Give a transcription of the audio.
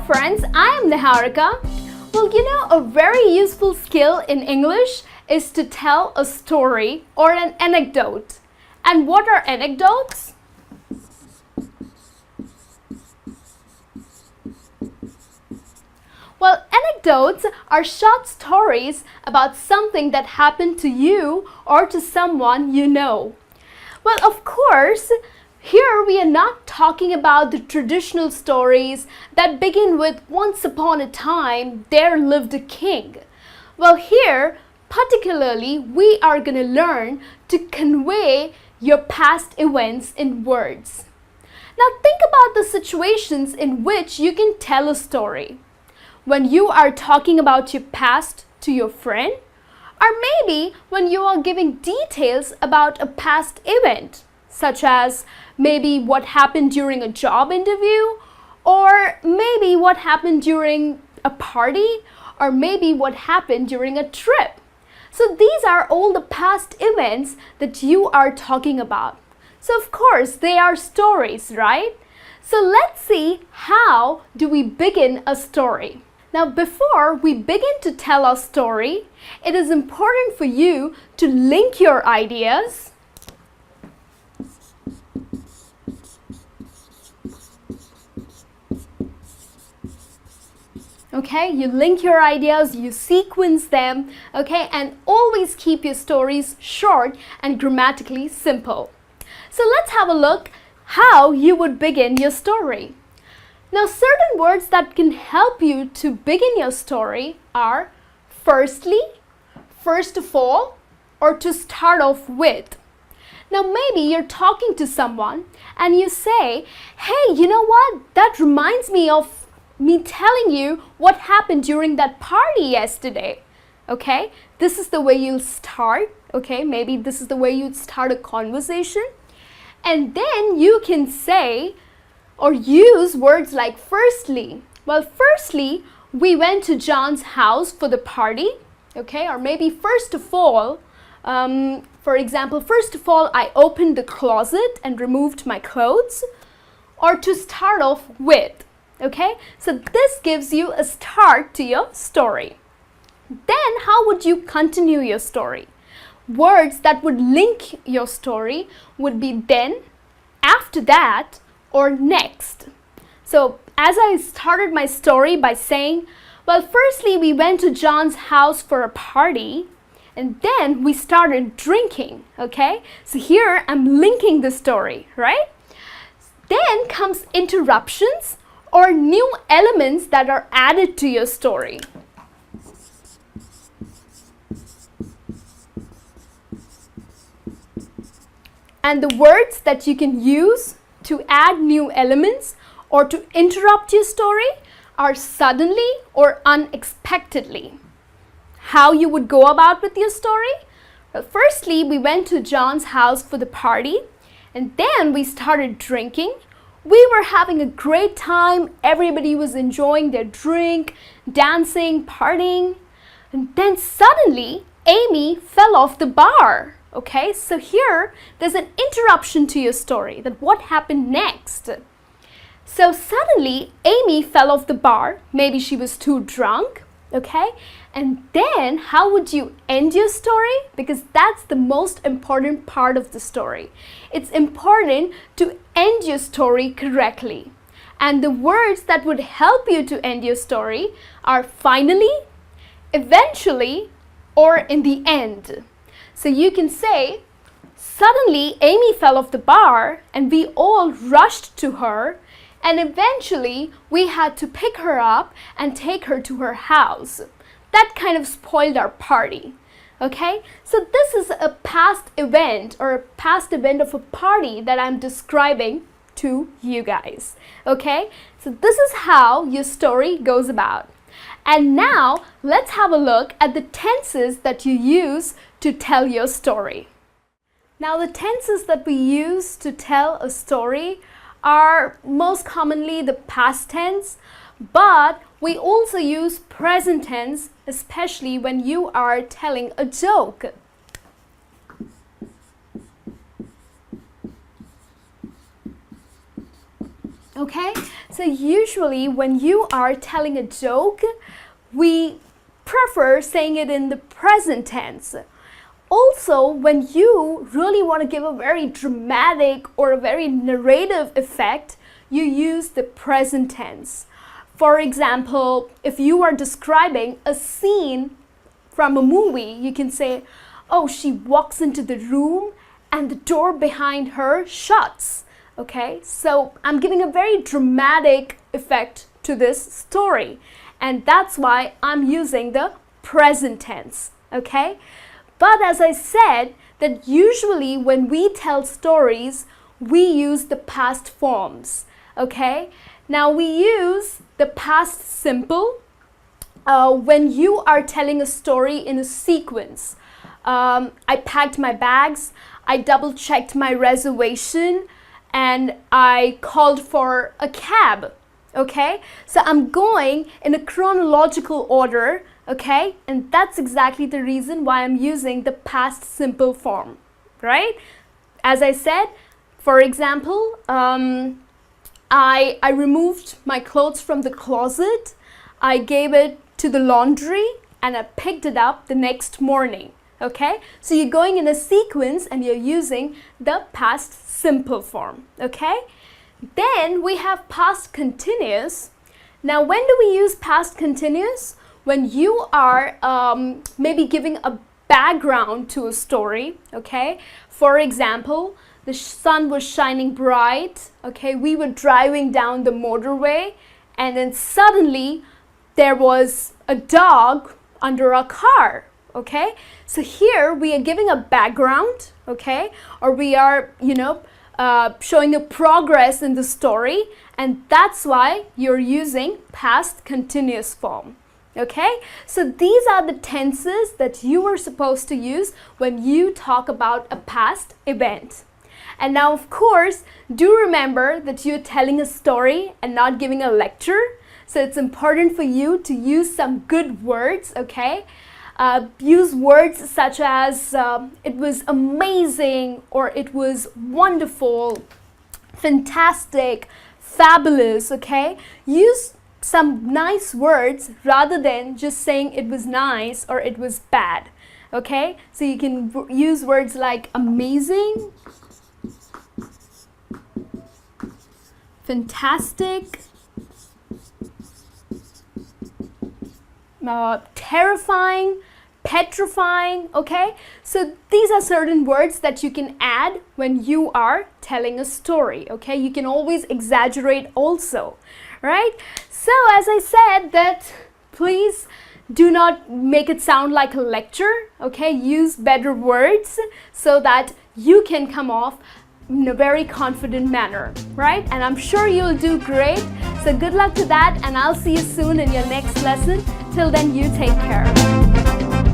friends, I am Niharika. Well, a very useful skill in English is to tell a story or an anecdote. And what are anecdotes? Well, anecdotes are short stories about something that happened to you or to someone you know. Well, of course, here we are not talking about the traditional stories that begin with once upon a time there lived a king. Well, here particularly we are going to learn to convey your past events in words. Now think about the situations in which you can tell a story. When you are talking about your past to your friend, or maybe when you are giving details about a past event, such as maybe what happened during a job interview, or maybe what happened during a party, or maybe what happened during a trip. So these are all the past events that you are talking about. So of course they are stories, right? So let's see, how do we begin a story? Now before we begin to tell our story, it is important for you to link your ideas. Okay, you link your ideas, you sequence them, okay, and always keep your stories short and grammatically simple. So let's have a look how you would begin your story. Now, certain words that can help you to begin your story are firstly, first of all, or to start off with. Now, maybe you're talking to someone and you say, hey, you know what? That reminds me of me telling you what happened during that party yesterday. Okay, this is the way you'll start. Okay, maybe this is the way you'd start a conversation. And then you can say or use words like firstly. Well, firstly, we went to John's house for the party. Okay, or maybe first of all, for example, first of all, I opened the closet and removed my clothes. Or to start off with. Okay, so this gives you a start to your story. Then how would you continue your story? Words that would link your story would be then, after that, or next. So as I started my story by saying, well, firstly we went to John's house for a party and then we started drinking. Okay, so here I'm linking the story, right? Then comes interruptions or new elements that are added to your story. And the words that you can use to add new elements or to interrupt your story are suddenly or unexpectedly. How you would go about with your story? Well, firstly, we went to John's house for the party and then we started drinking. We were having a great time. Everybody was enjoying their drink, dancing, partying. And then suddenly, Amy fell off the bar. Okay, so here there's an interruption to your story, that what happened next. So suddenly, Amy fell off the bar. Maybe she was too drunk. Okay, and then how would you end your story? Because that's the most important part of the story. It's important to end your story correctly. And the words that would help you to end your story are finally, eventually, or in the end. So you can say, suddenly Amy fell off the bar and we all rushed to her. And eventually, we had to pick her up and take her to her house. That kind of spoiled our party. Okay, so this is a past event or a past event of a party that I'm describing to you guys. Okay, so this is how your story goes about. And now, let's have a look at the tenses that you use to tell your story. Now, the tenses that we use to tell a story are most commonly the past tense, but we also use present tense, especially when you are telling a joke. Okay, so usually when you are telling a joke, we prefer saying it in the present tense. Also, when you really want to give a very dramatic or a very narrative effect, you use the present tense. For example, if you are describing a scene from a movie, you can say, oh, she walks into the room and the door behind her shuts. Okay, so I'm giving a very dramatic effect to this story, and that's why I'm using the present tense. Okay, but as I said, that usually when we tell stories, we use the past forms. Okay, now we use the past simple when you are telling a story in a sequence. I packed my bags, I double checked my reservation, and I called for a cab. Okay, so I'm going in a chronological order. Okay, and that's exactly the reason why I'm using the past simple form, right? As I said, for example, I removed my clothes from the closet, I gave it to the laundry, and I picked it up the next morning. Okay, so you're going in a sequence and you're using the past simple form. Okay, then we have past continuous. Now, when do we use past continuous? When you are maybe giving a background to a story. Okay, for example, the sun was shining bright. Okay, we were driving down the motorway, and then suddenly there was a dog under a car. Okay, so here we are giving a background, okay, or we are, showing a progress in the story, and that's why you're using past continuous form. Okay, so these are the tenses that you are supposed to use when you talk about a past event. And now, of course, do remember that you're telling a story and not giving a lecture, so it's important for you to use some good words, okay? Use words such as it was amazing, or it was wonderful, fantastic, fabulous, okay? Use some nice words rather than just saying it was nice or it was bad, okay? So you can use words like amazing, fantastic, terrifying, petrifying, okay? So these are certain words that you can add when you are telling a story, okay? You can always exaggerate also, right? So as I said, that please do not make it sound like a lecture, okay? Use better words so that you can come off in a very confident manner, right? And I'm sure you'll do great. So good luck to that, and I'll see you soon in your next lesson. Till then, you take care.